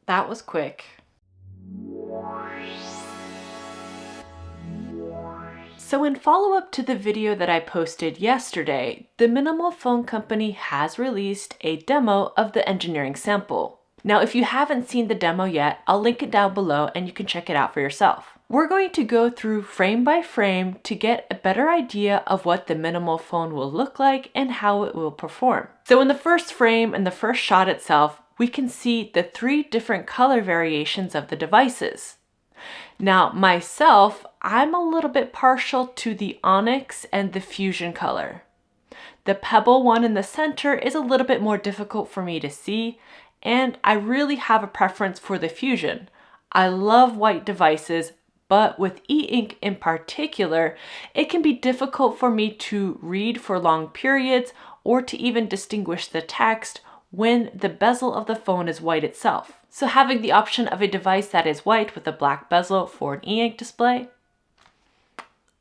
That was quick. So in follow-up to the video that I posted yesterday, the Minimal Phone Company has released a demo of the engineering sample. Now, if you haven't seen the demo yet, I'll link it down below and you can check it out for yourself. We're going to go through frame by frame to get a better idea of what the Minimal phone will look like and how it will perform. So in the first frame and the first shot itself, we can see the 3 different color variations of the devices. Now, myself, I'm a little bit partial to the Onyx and the Fusion color. The Pebble one in the center is a little bit more difficult for me to see, and I really have a preference for the Fusion. I love white devices, but with e-ink in particular, it can be difficult for me to read for long periods or to even distinguish the text when the bezel of the phone is white itself. So having the option of a device that is white with a black bezel for an e-ink display,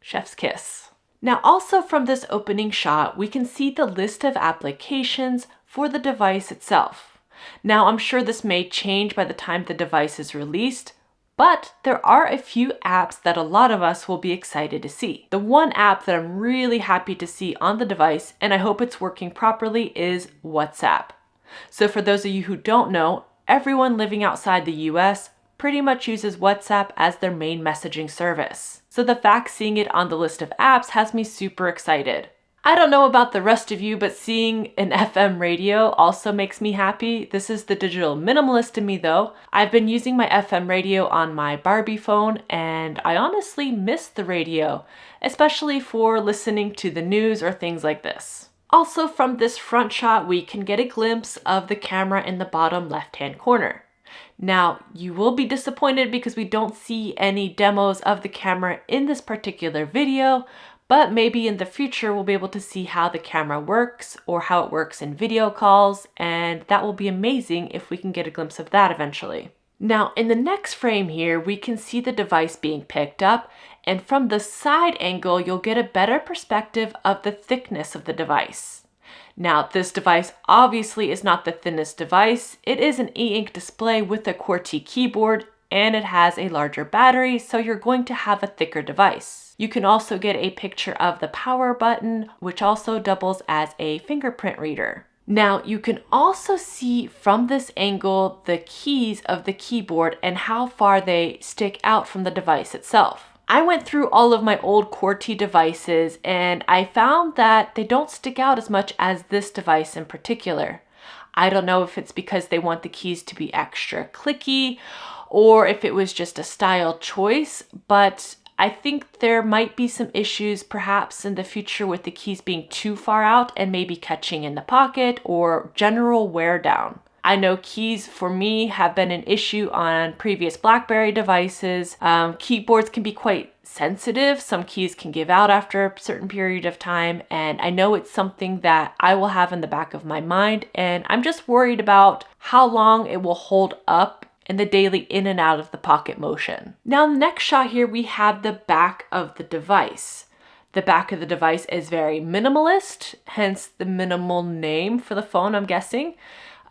chef's kiss. Now also from this opening shot, we can see the list of applications for the device itself. Now I'm sure this may change by the time the device is released, but there are a few apps that a lot of us will be excited to see. The one app that I'm really happy to see on the device, and I hope it's working properly, is WhatsApp. So for those of you who don't know, everyone living outside the US pretty much uses WhatsApp as their main messaging service. So the fact seeing it on the list of apps has me super excited. I don't know about the rest of you, but seeing an FM radio also makes me happy. This is the digital minimalist in me though. I've been using my FM radio on my Barbie phone and I honestly miss the radio, especially for listening to the news or things like this. Also from this front shot, we can get a glimpse of the camera in the bottom left-hand corner. Now, you will be disappointed because we don't see any demos of the camera in this particular video, but maybe in the future we'll be able to see how the camera works or how it works in video calls, and that will be amazing if we can get a glimpse of that eventually. Now, in the next frame here, we can see the device being picked up, and from the side angle, you'll get a better perspective of the thickness of the device. Now, this device obviously is not the thinnest device. It is an e-ink display with a QWERTY keyboard, and it has a larger battery, so you're going to have a thicker device. You can also get a picture of the power button, which also doubles as a fingerprint reader. Now, you can also see from this angle the keys of the keyboard and how far they stick out from the device itself. I went through all of my old QWERTY devices and I found that they don't stick out as much as this device in particular. I don't know if it's because they want the keys to be extra clicky or if it was just a style choice, but I think there might be some issues perhaps in the future with the keys being too far out and maybe catching in the pocket or general wear down. I know keys for me have been an issue on previous BlackBerry devices. Keyboards can be quite sensitive. Some keys can give out after a certain period of time, and I know it's something that I will have in the back of my mind, and I'm just worried about how long it will hold up in the daily in and out of the pocket motion. Now, in the next shot here, we have the back of the device. The back of the device is very minimalist, hence the minimal name for the phone, I'm guessing.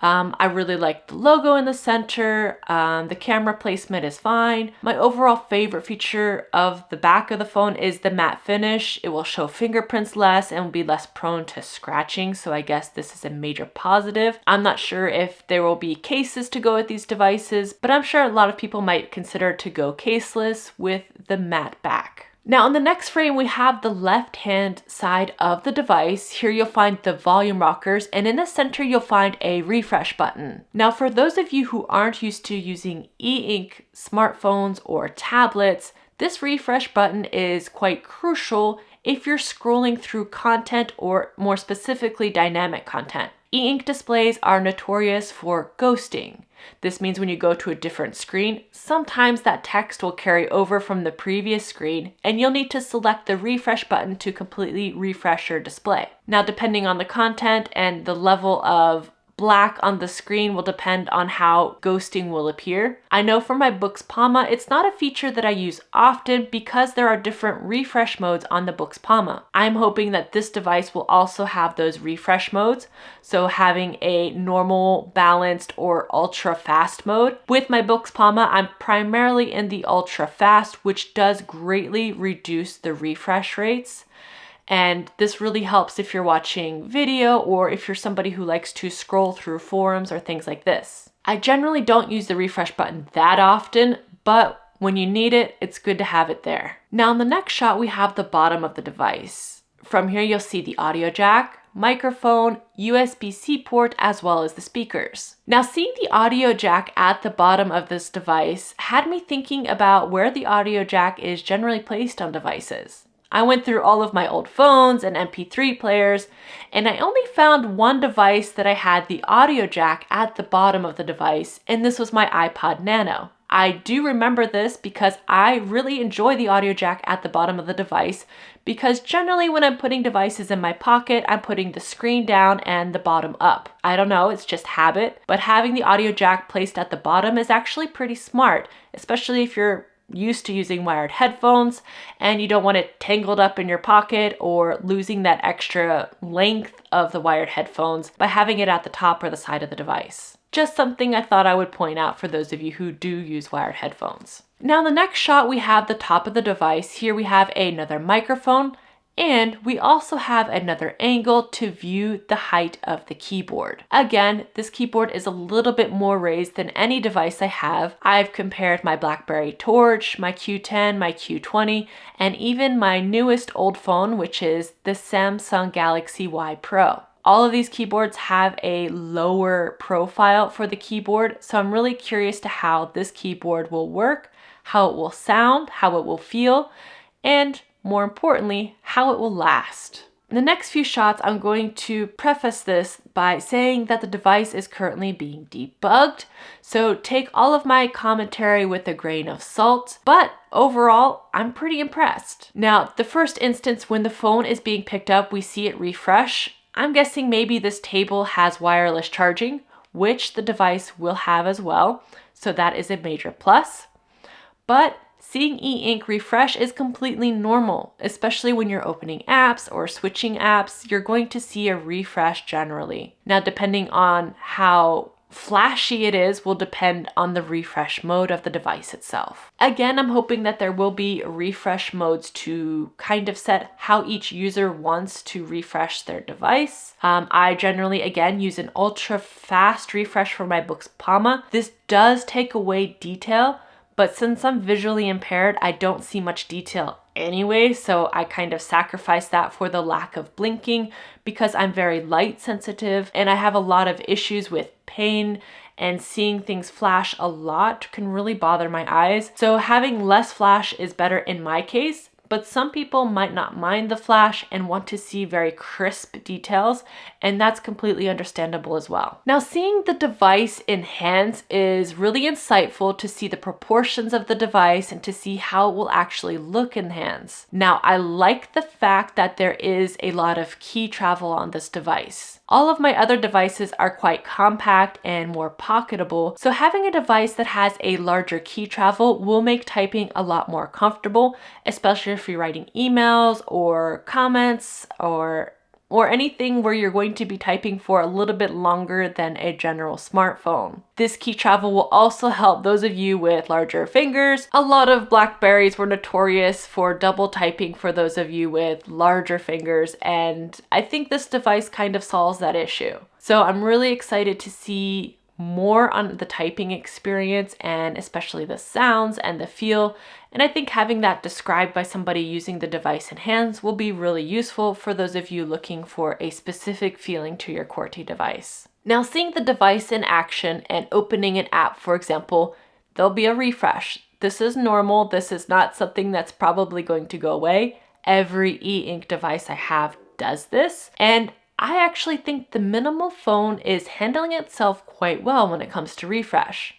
I really like the logo in the center. The camera placement is fine. My overall favorite feature of the back of the phone is the matte finish. It will show fingerprints less and will be less prone to scratching. So I guess this is a major positive. I'm not sure if there will be cases to go with these devices, but I'm sure a lot of people might consider to go caseless with the matte back. Now in the next frame, we have the left-hand side of the device. Here you'll find the volume rockers, and in the center you'll find a refresh button. Now for those of you who aren't used to using e-ink smartphones or tablets, this refresh button is quite crucial if you're scrolling through content or more specifically dynamic content. E-ink displays are notorious for ghosting. This means when you go to a different screen, sometimes that text will carry over from the previous screen and you'll need to select the refresh button to completely refresh your display. Now, depending on the content and the level of black on the screen will depend on how ghosting will appear. I know for my Booksmama, it's not a feature that I use often because there are different refresh modes on the Booksmama. I'm hoping that this device will also have those refresh modes, so having a normal, balanced, or ultra fast mode. With my Booksmama, I'm primarily in the ultra fast, which does greatly reduce the refresh rates. And this really helps if you're watching video or if you're somebody who likes to scroll through forums or things like this. I generally don't use the refresh button that often, but when you need it, it's good to have it there. Now in the next shot, we have the bottom of the device. From here, you'll see the audio jack, microphone, USB-C port, as well as the speakers. Now seeing the audio jack at the bottom of this device had me thinking about where the audio jack is generally placed on devices. I went through all of my old phones and MP3 players, and I only found one device that I had the audio jack at the bottom of the device, and this was my iPod Nano. I do remember this because I really enjoy the audio jack at the bottom of the device because generally when I'm putting devices in my pocket, I'm putting the screen down and the bottom up. I don't know, it's just habit, but having the audio jack placed at the bottom is actually pretty smart, especially if you're used to using wired headphones and you don't want it tangled up in your pocket or losing that extra length of the wired headphones by having it at the top or the side of the device. Just something I thought I would point out for those of you who do use wired headphones. Now in the next shot, we have the top of the device. Here we have another microphone, and we also have another angle to view the height of the keyboard. Again, this keyboard is a little bit more raised than any device I have. I've compared my BlackBerry Torch, my Q10, my Q20, and even my newest old phone, which is the Samsung Galaxy Y Pro. All of these keyboards have a lower profile for the keyboard, so I'm really curious to how this keyboard will work, how it will sound, how it will feel, and more importantly, how it will last. In the next few shots, I'm going to preface this by saying that the device is currently being debugged, so take all of my commentary with a grain of salt, but overall, I'm pretty impressed. Now, the first instance when the phone is being picked up, we see it refresh. I'm guessing maybe this table has wireless charging, which the device will have as well, so that is a major plus. But seeing e-ink refresh is completely normal, especially when you're opening apps or switching apps, you're going to see a refresh generally. Now, depending on how flashy it is will depend on the refresh mode of the device itself. Again, I'm hoping that there will be refresh modes to kind of set how each user wants to refresh their device. I generally, again, use an ultra fast refresh for my Booksmama. This does take away detail, but since I'm visually impaired, I don't see much detail anyway, so I kind of sacrifice that for the lack of blinking because I'm very light sensitive and I have a lot of issues with pain, and seeing things flash a lot can really bother my eyes. So having less flash is better in my case, but some people might not mind the flash and want to see very crisp details, and that's completely understandable as well. Now, seeing the device in hands is really insightful to see the proportions of the device and to see how it will actually look in hands. Now, I like the fact that there is a lot of key travel on this device. All of my other devices are quite compact and more pocketable, so having a device that has a larger key travel will make typing a lot more comfortable, especially if you're writing emails or comments or anything where you're going to be typing for a little bit longer than a general smartphone. This key travel will also help those of you with larger fingers. A lot of Blackberries were notorious for double typing for those of you with larger fingers, and I think this device kind of solves that issue. So I'm really excited to see more on the typing experience and especially the sounds and the feel. And I think having that described by somebody using the device in hands will be really useful for those of you looking for a specific feeling to your QWERTY device. Now, seeing the device in action and opening an app, for example, there'll be a refresh. This is normal. This is not something that's probably going to go away. Every e-ink device I have does this. And I actually think the Minimal phone is handling itself quite well when it comes to refresh.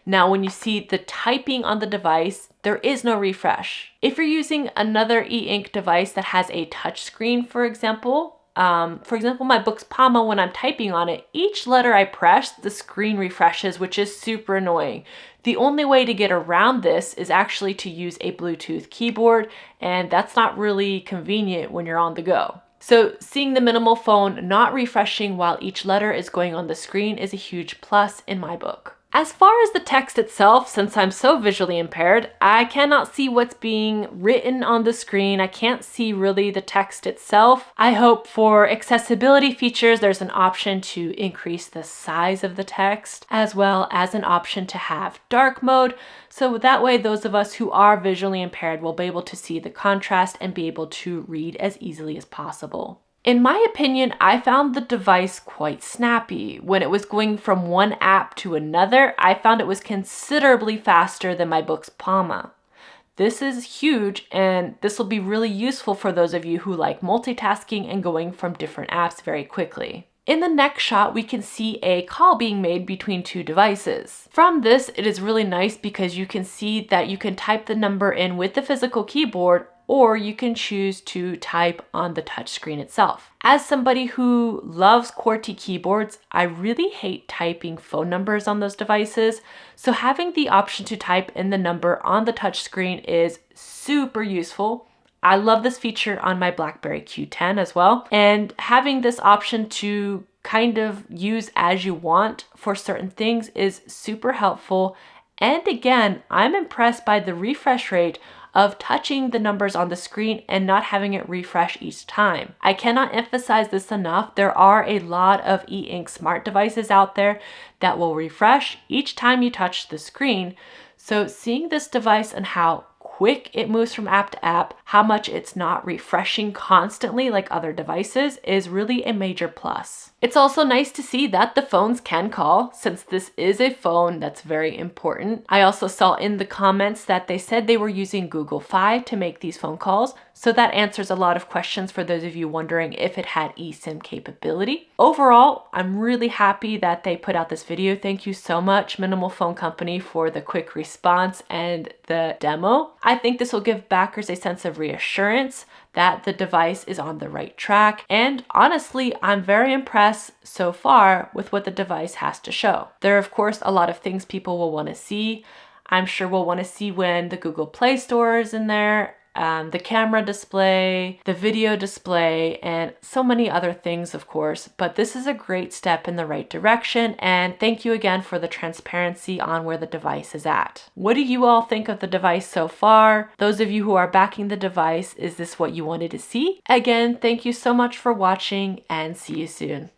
Now, when you see the typing on the device, there is no refresh. If you're using another e-ink device that has a touch screen, for example, For example, my book's Palma, when I'm typing on it, each letter I press, the screen refreshes, which is super annoying. The only way to get around this is actually to use a Bluetooth keyboard, and that's not really convenient when you're on the go. So seeing the Minimal phone not refreshing while each letter is going on the screen is a huge plus in my book. As far as the text itself, since I'm so visually impaired, I cannot see what's being written on the screen. I can't see really the text itself. I hope for accessibility features, there's an option to increase the size of the text, as well as an option to have dark mode. So that way, those of us who are visually impaired will be able to see the contrast and be able to read as easily as possible. In my opinion, I found the device quite snappy. When it was going from one app to another, I found it was considerably faster than my book's Palma. This is huge, and this will be really useful for those of you who like multitasking and going from different apps very quickly. In the next shot, we can see a call being made between two devices. From this, it is really nice because you can see that you can type the number in with the physical keyboard, or you can choose to type on the touchscreen itself. As somebody who loves QWERTY keyboards, I really hate typing phone numbers on those devices, so having the option to type in the number on the touchscreen is super useful. I love this feature on my BlackBerry Q10 as well, and having this option to kind of use as you want for certain things is super helpful. And again, I'm impressed by the refresh rate of touching the numbers on the screen and not having it refresh each time. I cannot emphasize this enough. There are a lot of e-ink smart devices out there that will refresh each time you touch the screen. So seeing this device and how quick it moves from app to app, how much it's not refreshing constantly like other devices is really a major plus. It's also nice to see that the phones can call, since this is a phone that's very important. I also saw in the comments that they said they were using Google Fi to make these phone calls, so that answers a lot of questions for those of you wondering if it had eSIM capability. Overall, I'm really happy that they put out this video. Thank you so much, Minimal Phone Company, for the quick response and the demo. I think this will give backers a sense of reassurance that the device is on the right track. And honestly, I'm very impressed so far with what the device has to show. There are, of course, a lot of things people will want to see. I'm sure we'll want to see when the Google Play Store is in there, the camera display, the video display, and so many other things, of course. But this is a great step in the right direction, and thank you again for the transparency on where the device is at. What do you all think of the device so far? Those of you who are backing the device, is this what you wanted to see? Again, thank you so much for watching, and see you soon.